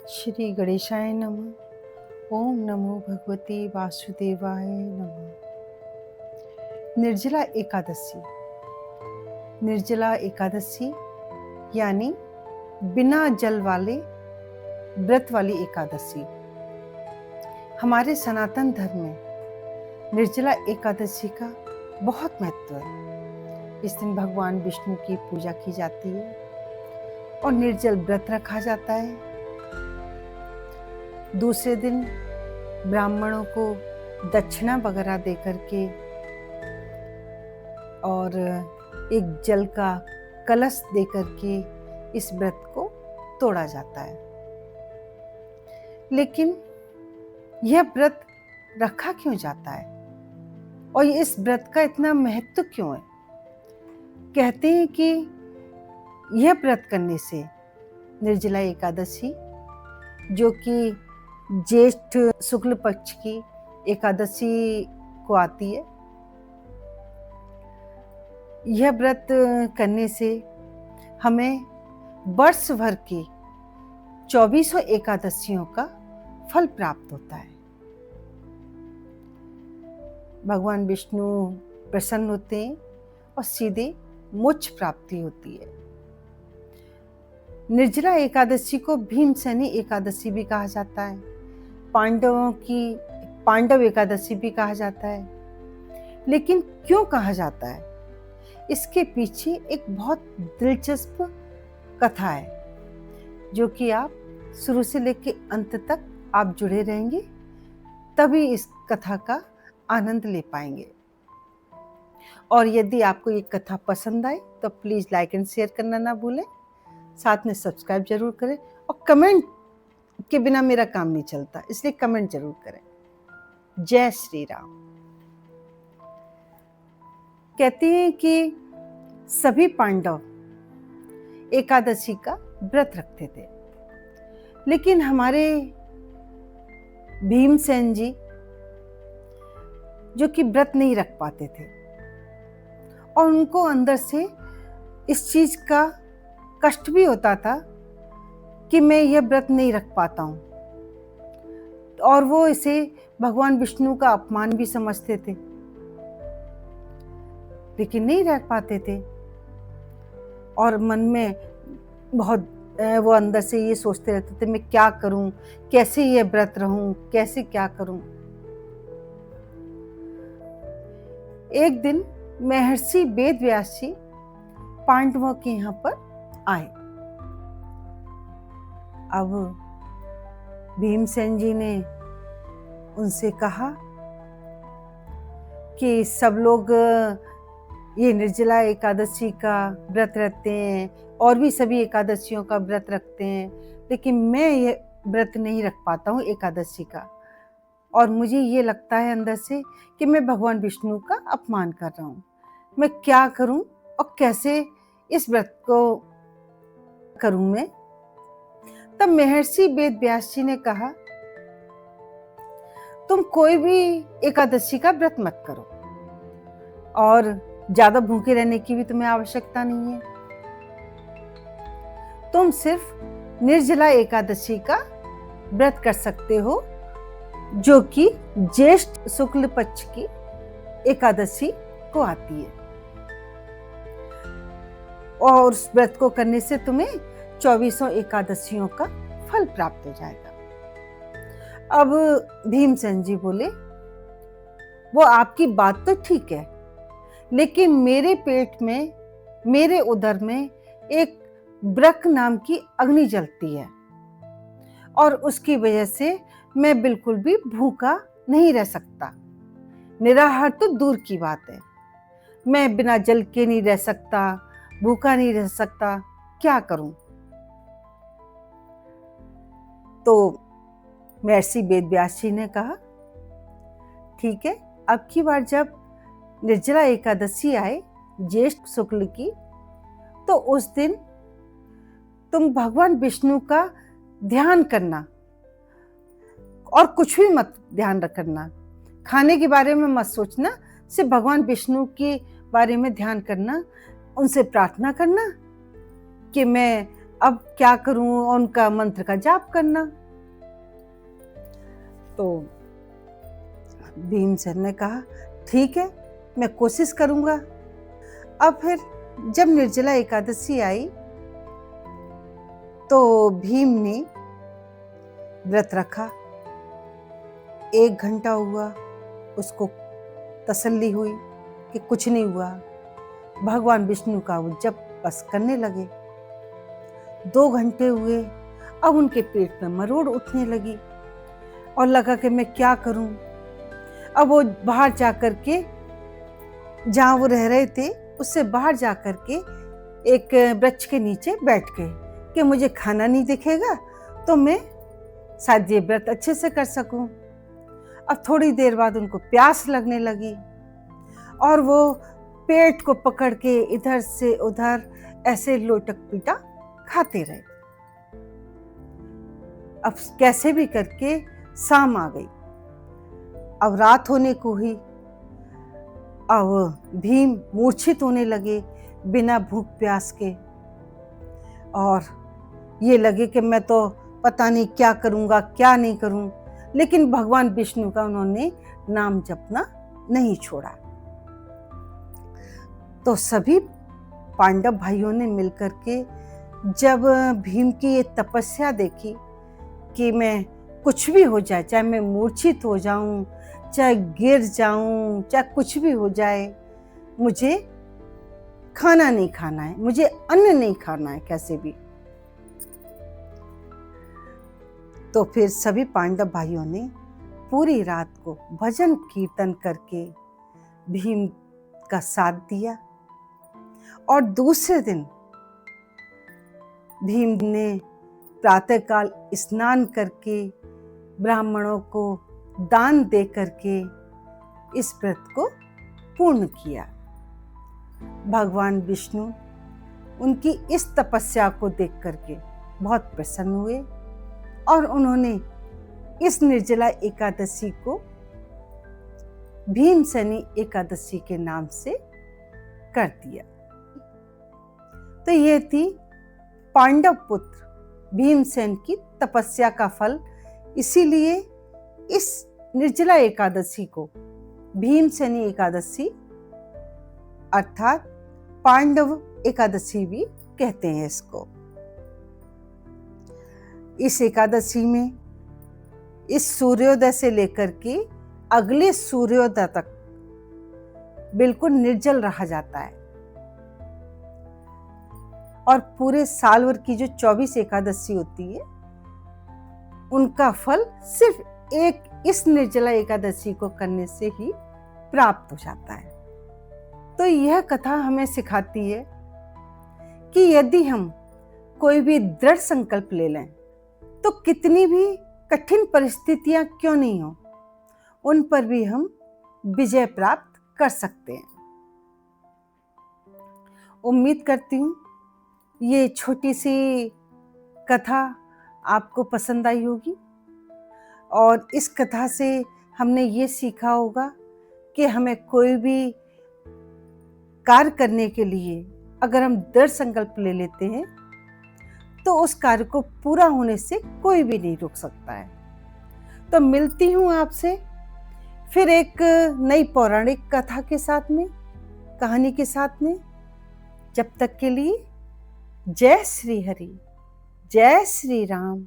श्री गणेशाय नमः। ओम नमो भगवते वासुदेवाय नमः। निर्जला एकादशी। निर्जला एकादशी यानी बिना जल वाले व्रत वाली एकादशी। हमारे सनातन धर्म में निर्जला एकादशी का बहुत महत्व है। इस दिन भगवान विष्णु की पूजा की जाती है और निर्जल व्रत रखा जाता है। दूसरे दिन ब्राह्मणों को दक्षिणा वगैरह दे करके और एक जल का कलश दे करके इस व्रत को तोड़ा जाता है। लेकिन यह व्रत रखा क्यों जाता है और इस व्रत का इतना महत्व क्यों है? कहते हैं कि यह व्रत करने से निर्जला एकादशी, जो कि ज्येष्ठ शुक्ल पक्ष की एकादशी को आती है, यह व्रत करने से हमें वर्ष भर की 2400 एकादशियों का फल प्राप्त होता है। भगवान विष्णु प्रसन्न होते हैं और सीधे मोक्ष प्राप्ति होती है। निर्जला एकादशी को भीमसेनी एकादशी भी कहा जाता है, पांडव एकादशी भी कहा जाता है। लेकिन क्यों कहा जाता है? इसके पीछे एक बहुत दिलचस्प कथा है, जो कि आप शुरू से लेकर अंत तक आप जुड़े रहेंगे, तभी इस कथा का आनंद ले पाएंगे। और यदि आपको ये कथा पसंद आए तो प्लीज़ लाइक एंड शेयर करना ना भूलें। साथ में सब्सक्राइब जरूर करें और कमेंट के बिना मेरा काम नहीं चलता, इसलिए कमेंट जरूर करें। जय श्री राम। कहते हैं कि सभी पांडव एकादशी का व्रत रखते थे, लेकिन हमारे भीमसेन जी जो कि व्रत नहीं रख पाते थे और उनको अंदर से इस चीज का कष्ट भी होता था कि मैं यह व्रत नहीं रख पाता हूं, और वो इसे भगवान विष्णु का अपमान भी समझते थे, लेकिन नहीं रख पाते थे। और मन में बहुत वो अंदर से ये सोचते रहते थे, मैं क्या करूं, कैसे ये व्रत रहूं, कैसे क्या करूं। एक दिन महर्षि वेद व्यास जी पांडवों के यहाँ पर आए। अब भीमसेन जी ने उनसे कहा कि सब लोग ये निर्जला एकादशी का व्रत रखते हैं और भी सभी एकादशियों का व्रत रखते हैं, लेकिन मैं ये व्रत नहीं रख पाता हूँ एकादशी का, और मुझे ये लगता है अंदर से कि मैं भगवान विष्णु का अपमान कर रहा हूँ। मैं क्या करूं और कैसे इस व्रत को करूं मैं? तब महर्षि वेद व्यास जी ने कहा, तुम कोई भी एकादशी का व्रत मत करो और ज्यादा भूखे रहने की भी तुम्हें आवश्यकता नहीं है। तुम सिर्फ निर्जला एकादशी का व्रत कर सकते हो, जो कि ज्येष्ठ शुक्ल पक्ष की एकादशी को आती है, और उस व्रत को करने से तुम्हें 2400 एकादशियों का फल प्राप्त हो जाएगा। अब भीमसेन जी बोले, वो आपकी बात तो ठीक है, लेकिन मेरे पेट में, मेरे उदर में एक ब्रक नाम की अग्नि जलती है, और उसकी वजह से मैं बिल्कुल भी भूखा नहीं रह सकता। निराहार तो दूर की बात है, मैं बिना जल के नहीं रह सकता, भूखा नहीं रह सकता, क्या करूं? तो महर्षि वेद व्यास जी ने कहा, ठीक है, अब की बार जब निर्जला एकादशी आए ज्येष्ठ शुक्ल की, तो उस दिन तुम भगवान विष्णु का ध्यान करना और कुछ भी मत ध्यान रखना, खाने के बारे में मत सोचना, सिर्फ भगवान विष्णु के बारे में ध्यान करना, उनसे प्रार्थना करना कि मैं अब क्या करूं, उनका मंत्र का जाप करना। तो भीमसेन ने कहा ठीक है, मैं कोशिश करूंगा। अब फिर जब निर्जला एकादशी आई तो भीम ने व्रत रखा। 1 घंटा हुआ, उसको तसल्ली हुई कि कुछ नहीं हुआ। भगवान विष्णु का वो जप बस करने लगे। 2 घंटे हुए, अब उनके पेट में मरोड़ उठने लगी और लगा कि मैं क्या करूं। अब वो बाहर जाकर के, जहां वो रह रहे थे उससे बाहर जाकर के एक वृक्ष के नीचे बैठ गए कि मुझे खाना नहीं दिखेगा तो मैं शायद ये व्रत अच्छे से कर सकूं। अब थोड़ी देर बाद उनको प्यास लगने लगी और वो पेट को पकड़ के इधर से उधर ऐसे लोटक पीटा खाते रहे। अब कैसे भी करके शाम आ गई, अब रात होने को हुई। अब भीम मूर्छित होने लगे बिना भूख प्यास के और ये लगे कि मैं तो पता नहीं क्या करूंगा क्या नहीं करूं, लेकिन भगवान विष्णु का उन्होंने नाम जपना नहीं छोड़ा। तो सभी पांडव भाइयों ने मिलकर के जब भीम की ये तपस्या देखी कि मैं कुछ भी हो जाए, चाहे मैं मूर्छित हो जाऊं, चाहे गिर जाऊं, चाहे कुछ भी हो जाए, मुझे खाना नहीं खाना है, मुझे अन्न नहीं खाना है कैसे भी। तो फिर सभी पांडव भाइयों ने पूरी रात को भजन कीर्तन करके भीम का साथ दिया और दूसरे दिन भीम ने प्रातःकाल स्नान करके ब्राह्मणों को दान दे करके इस व्रत को पूर्ण किया। भगवान विष्णु उनकी इस तपस्या को देख करके बहुत प्रसन्न हुए और उन्होंने इस निर्जला एकादशी को भीमसेनी एकादशी के नाम से कर दिया। तो ये थी पांडव पुत्र भीमसेन की तपस्या का फल। इसीलिए इस निर्जला एकादशी को भीमसेनी एकादशी अर्थात पांडव एकादशी भी कहते हैं इसको। इस एकादशी में इस सूर्योदय से लेकर के अगले सूर्योदय तक बिल्कुल निर्जल रहा जाता है और पूरे साल भर की जो 24 एकादशी होती है उनका फल सिर्फ एक इस निर्जला एकादशी को करने से ही प्राप्त हो जाता है। तो यह कथा हमें सिखाती है कि यदि हम कोई भी दृढ़ संकल्प ले लें तो कितनी भी कठिन परिस्थितियां क्यों नहीं हो, उन पर भी हम विजय प्राप्त कर सकते हैं। उम्मीद करती हूँ ये छोटी सी कथा आपको पसंद आई होगी और इस कथा से हमने ये सीखा होगा कि हमें कोई भी कार्य करने के लिए अगर हम दृढ़ संकल्प ले लेते हैं तो उस कार्य को पूरा होने से कोई भी नहीं रोक सकता है। तो मिलती हूँ आपसे फिर एक नई पौराणिक कथा के साथ में, कहानी के साथ में। जब तक के लिए जय श्री हरि, जय श्री राम।